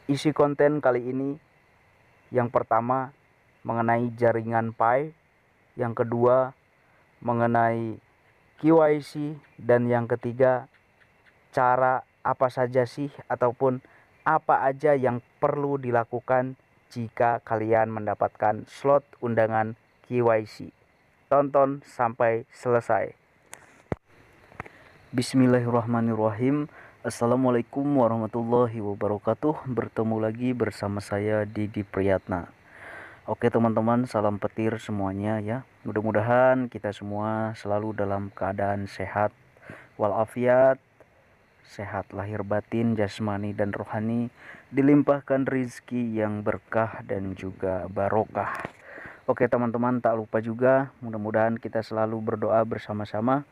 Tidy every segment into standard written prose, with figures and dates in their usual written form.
isi konten kali ini yang pertama mengenai jaringan Pi, yang kedua mengenai KYC, dan yang ketiga cara apa saja sih ataupun apa aja yang perlu dilakukan jika kalian mendapatkan slot undangan KYC. Tonton sampai selesai. Bismillahirrahmanirrahim. Assalamualaikum warahmatullahi wabarakatuh. Bertemu lagi bersama saya Didi Priyatna. Oke teman-teman, salam petir semuanya ya. Mudah-mudahan kita semua selalu dalam keadaan sehat walafiat, sehat lahir batin, jasmani dan rohani, dilimpahkan rizki yang berkah dan juga barokah. Oke teman-teman, tak lupa juga mudah-mudahan kita selalu berdoa bersama-sama.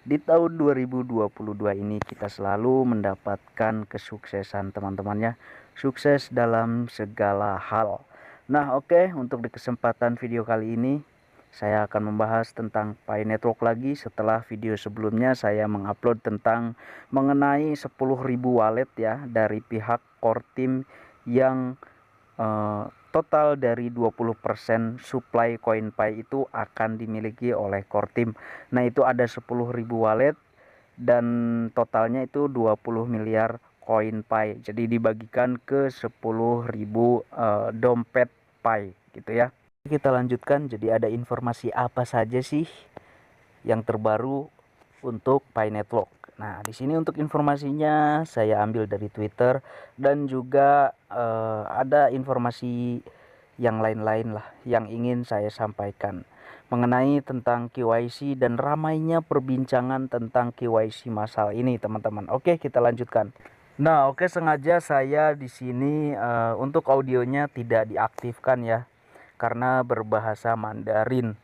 Di tahun 2022 ini kita selalu mendapatkan kesuksesan teman-temannya, sukses dalam segala hal. Nah oke, untuk di kesempatan video kali ini saya akan membahas tentang Pi Network lagi. Setelah video sebelumnya saya mengupload tentang mengenai 10.000 wallet ya dari pihak core team yang total dari 20% supply koin Pi itu akan dimiliki oleh core team. Nah itu ada 10.000 wallet dan totalnya itu 20 miliar koin Pi. Jadi dibagikan ke 10.000 dompet Pi gitu ya. Kita lanjutkan, jadi ada informasi apa saja sih yang terbaru untuk Pi Network. Nah, di sini untuk informasinya saya ambil dari Twitter dan juga ada informasi yang lain-lain lah yang ingin saya sampaikan mengenai tentang KYC dan ramainya perbincangan tentang KYC massal ini, teman-teman. Oke, kita lanjutkan. Nah, oke, sengaja saya di sini untuk audionya tidak diaktifkan ya karena berbahasa Mandarin.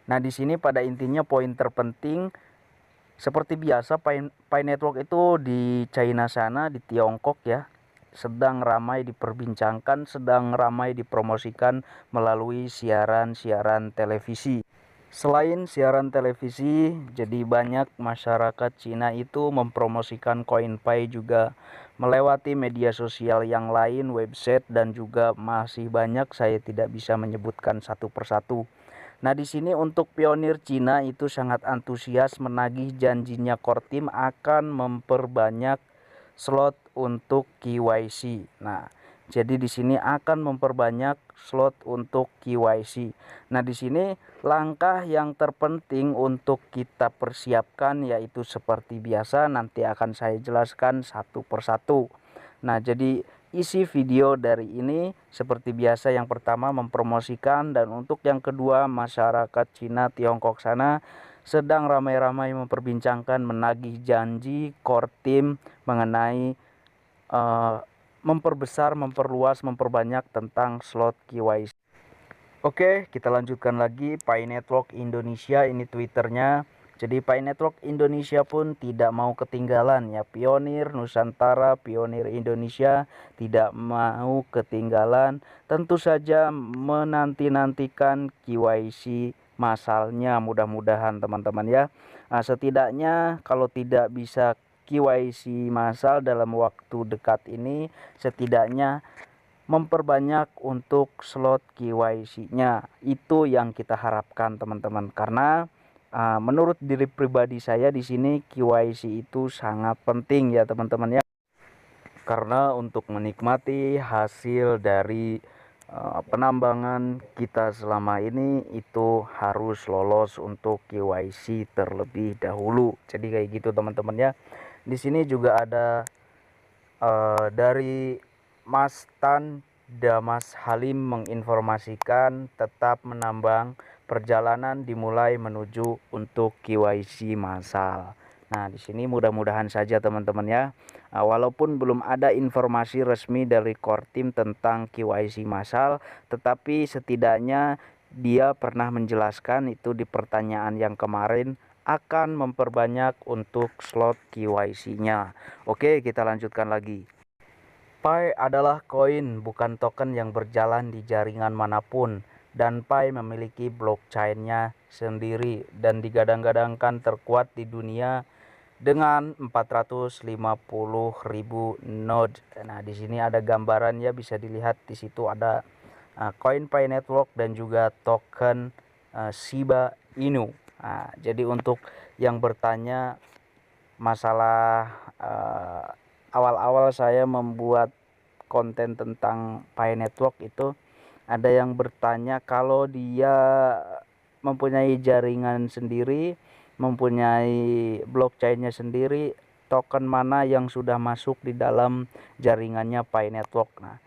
Nah, di sini pada intinya poin terpenting seperti biasa Pi Network itu di China sana, di Tiongkok ya, sedang ramai diperbincangkan, sedang ramai dipromosikan melalui siaran-siaran televisi. Selain siaran televisi, jadi banyak masyarakat Cina itu mempromosikan koin Pi juga melewati media sosial yang lain, website, dan juga masih banyak, saya tidak bisa menyebutkan satu persatu. Nah, di sini untuk pionir Cina itu sangat antusias menagih janjinya core team akan memperbanyak slot untuk KYC. Nah, jadi di sini akan memperbanyak slot untuk KYC. Nah, di sini langkah yang terpenting untuk kita persiapkan yaitu seperti biasa nanti akan saya jelaskan satu persatu. Nah, jadi isi video dari ini seperti biasa, yang pertama mempromosikan, dan untuk yang kedua masyarakat Cina Tiongkok sana sedang ramai-ramai memperbincangkan menagih janji core team mengenai memperbesar, memperluas, memperbanyak tentang slot KYC. Oke, kita lanjutkan lagi. Pi Network Indonesia, ini Twitternya. Jadi Pi Network Indonesia pun tidak mau ketinggalan ya. Pionir Nusantara, pionir Indonesia tidak mau ketinggalan. Tentu saja menanti-nantikan KYC massalnya, mudah-mudahan teman-teman ya. Nah, setidaknya kalau tidak bisa KYC massal dalam waktu dekat ini, setidaknya memperbanyak untuk slot KYC-nya. Itu yang kita harapkan teman-teman, karena menurut diri pribadi saya di sini KYC itu sangat penting ya teman-teman ya. Karena untuk menikmati hasil dari penambangan kita selama ini itu harus lolos untuk KYC terlebih dahulu. Jadi kayak gitu teman-teman ya. Di sini juga ada dari Mas Tan Damas Halim menginformasikan tetap menambang, perjalanan dimulai menuju untuk KYC massal. Nah, di sini mudah-mudahan saja teman-teman ya. Walaupun belum ada informasi resmi dari core team tentang KYC massal, tetapi setidaknya dia pernah menjelaskan itu di pertanyaan yang kemarin akan memperbanyak untuk slot KYC-nya. Oke, kita lanjutkan lagi. Pi adalah koin, bukan token yang berjalan di jaringan manapun, dan Pi memiliki blockchain-nya sendiri dan digadang-gadangkan terkuat di dunia dengan 450.000 node. Nah, di sini ada gambarannya, bisa dilihat di situ ada CoinPay Network dan juga token Shiba Inu. Nah, jadi untuk yang bertanya masalah awal-awal saya membuat konten tentang Pi Network itu, ada yang bertanya kalau dia mempunyai jaringan sendiri, mempunyai blockchainnya sendiri, token mana yang sudah masuk di dalam jaringannya Pi Network. Nah,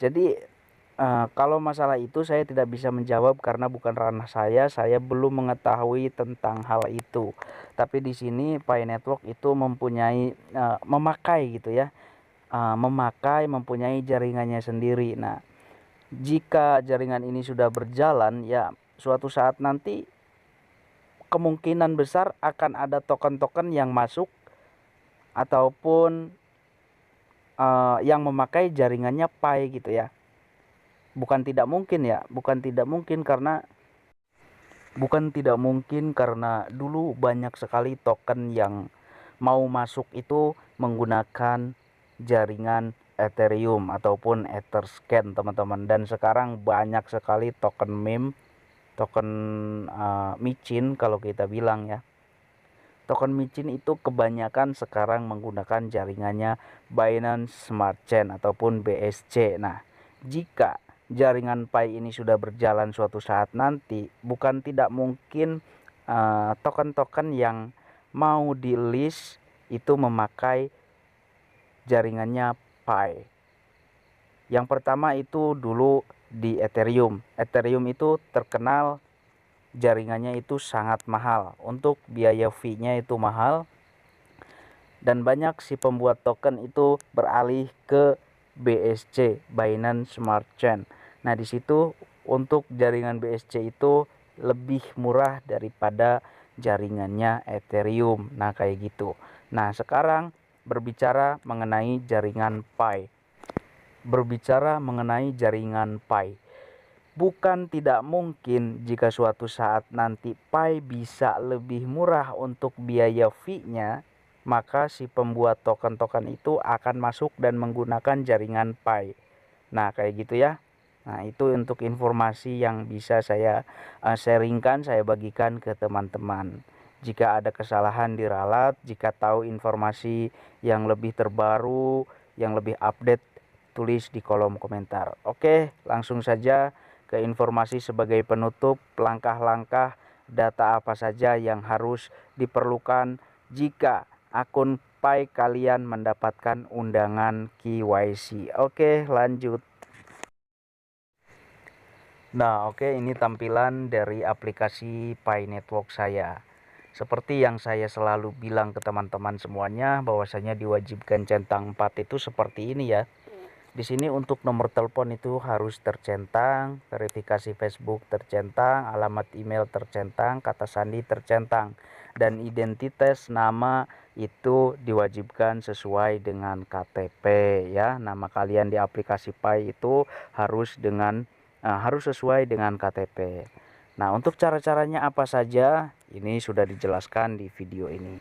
jadi kalau masalah itu saya tidak bisa menjawab karena bukan ranah saya belum mengetahui tentang hal itu. Tapi di sini Pi Network itu mempunyai memakai gitu ya, mempunyai jaringannya sendiri. Nah, jika jaringan ini sudah berjalan, ya suatu saat nanti kemungkinan besar akan ada token-token yang masuk ataupun yang memakai jaringannya Pi gitu ya. Bukan tidak mungkin ya, bukan tidak mungkin karena dulu banyak sekali token yang mau masuk itu menggunakan jaringan Ethereum ataupun Etherscan teman-teman, dan sekarang banyak sekali token meme, token micin kalau kita bilang ya. Token micin itu kebanyakan sekarang menggunakan jaringannya Binance Smart Chain ataupun BSC. Nah, jika jaringan Pi ini sudah berjalan suatu saat nanti, bukan tidak mungkin token-token yang mau di list itu memakai jaringannya Pi. Yang pertama itu dulu di Ethereum. Ethereum itu terkenal jaringannya itu sangat mahal, untuk biaya fee-nya itu mahal, dan banyak si pembuat token itu beralih ke BSC, Binance Smart Chain. Nah, di situ untuk jaringan BSC itu lebih murah daripada jaringannya Ethereum. Nah, kayak gitu. Nah, sekarang berbicara mengenai jaringan Pi. Bukan tidak mungkin jika suatu saat nanti Pi bisa lebih murah untuk biaya fee-nya, maka si pembuat token-token itu akan masuk dan menggunakan jaringan Pi. Nah, kayak gitu ya. Nah, itu untuk informasi yang bisa saya sharingkan, saya bagikan ke teman-teman. Jika ada kesalahan diralat, jika tahu informasi yang lebih terbaru, yang lebih update, tulis di kolom komentar. Oke, langsung saja ke informasi sebagai penutup. Langkah-langkah data apa saja yang harus diperlukan jika akun Pi kalian mendapatkan undangan KYC. Oke, lanjut. Nah, oke, ini tampilan dari aplikasi Pi Network saya. Seperti yang saya selalu bilang ke teman-teman semuanya, bahwasanya diwajibkan centang 4 itu seperti ini ya. Di sini untuk nomor telepon itu harus tercentang, verifikasi Facebook tercentang, alamat email tercentang, kata sandi tercentang, dan identitas nama itu diwajibkan sesuai dengan KTP ya. Nama kalian di aplikasi Pi itu harus sesuai dengan KTP. Nah, untuk cara-caranya apa saja ini sudah dijelaskan di video ini.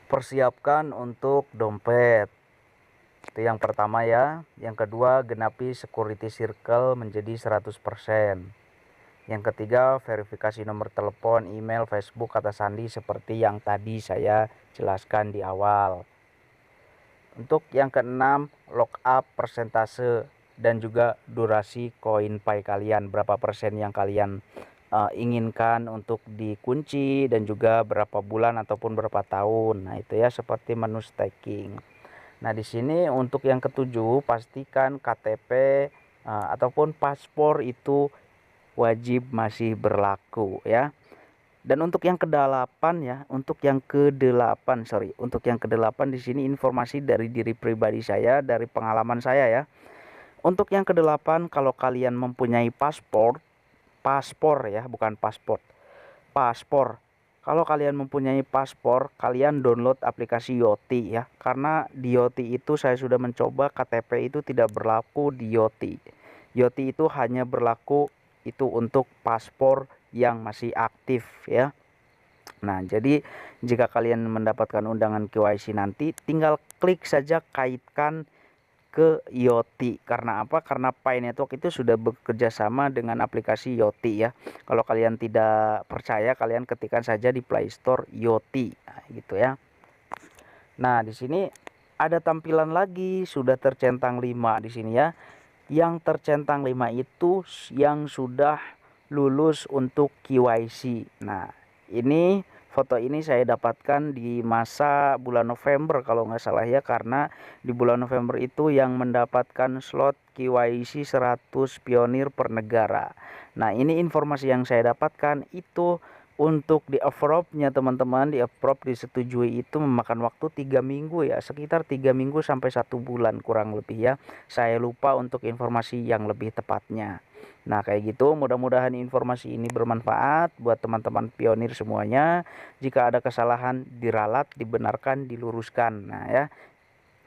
Persiapkan untuk dompet. Itu yang pertama ya. Yang kedua, genapi security circle menjadi 100%. Yang ketiga, verifikasi nomor telepon, email, Facebook, kata sandi seperti yang tadi saya jelaskan di awal. Untuk yang keenam, lockup persentase dan juga durasi koin Pi kalian, berapa persen yang kalian inginkan untuk dikunci, dan juga berapa bulan ataupun berapa tahun. Nah, itu ya seperti menu staking. Nah, di sini untuk yang ketujuh, pastikan KTP ataupun paspor itu wajib masih berlaku ya. Dan untuk yang kedelapan ya, untuk yang kedelapan di sini informasi dari diri pribadi saya, dari pengalaman saya ya. Untuk yang kedelapan, kalau kalian mempunyai paspor ya, bukan paspor. Paspor. Kalau kalian mempunyai paspor, kalian download aplikasi Yoti ya. Karena di Yoti itu saya sudah mencoba, KTP itu tidak berlaku di Yoti. Yoti itu hanya berlaku itu untuk paspor yang masih aktif ya. Nah, jadi jika kalian mendapatkan undangan KYC nanti, tinggal klik saja kaitkan ke Yoti. Karena apa? Karena Pi Network itu sudah bekerja sama dengan aplikasi Yoti ya. Kalau kalian tidak percaya, kalian ketikkan saja di Play Store Yoti. Nah, gitu ya. Nah, di sini ada tampilan lagi, sudah tercentang 5 di sini ya. Yang tercentang 5 itu yang sudah lulus untuk KYC. Nah, ini foto ini saya dapatkan di masa bulan November kalau nggak salah ya, karena di bulan November itu yang mendapatkan slot KYC 100 pionir per negara. Nah, ini informasi yang saya dapatkan itu untuk di approve-nya teman-teman, di approve, disetujui itu memakan waktu 3 minggu ya, sekitar 3 minggu sampai 1 bulan kurang lebih ya. Saya lupa untuk informasi yang lebih tepatnya. Nah, kayak gitu, mudah-mudahan informasi ini bermanfaat buat teman-teman pionir semuanya. Jika ada kesalahan, diralat, dibenarkan, diluruskan. Nah ya,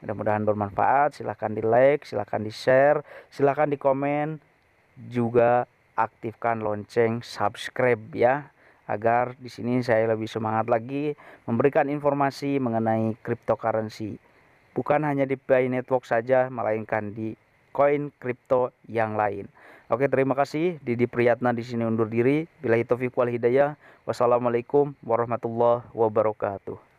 mudah-mudahan bermanfaat. Silahkan di like, silahkan di share, silahkan di komen, juga aktifkan lonceng subscribe ya, agar di sini saya lebih semangat lagi memberikan informasi mengenai cryptocurrency. Bukan hanya di Pi Network saja, melainkan di koin kripto yang lain. Oke, terima kasih. Didi Priyatna di sini undur diri. Billahi taufiq wal hidayah. Wassalamualaikum warahmatullahi wabarakatuh.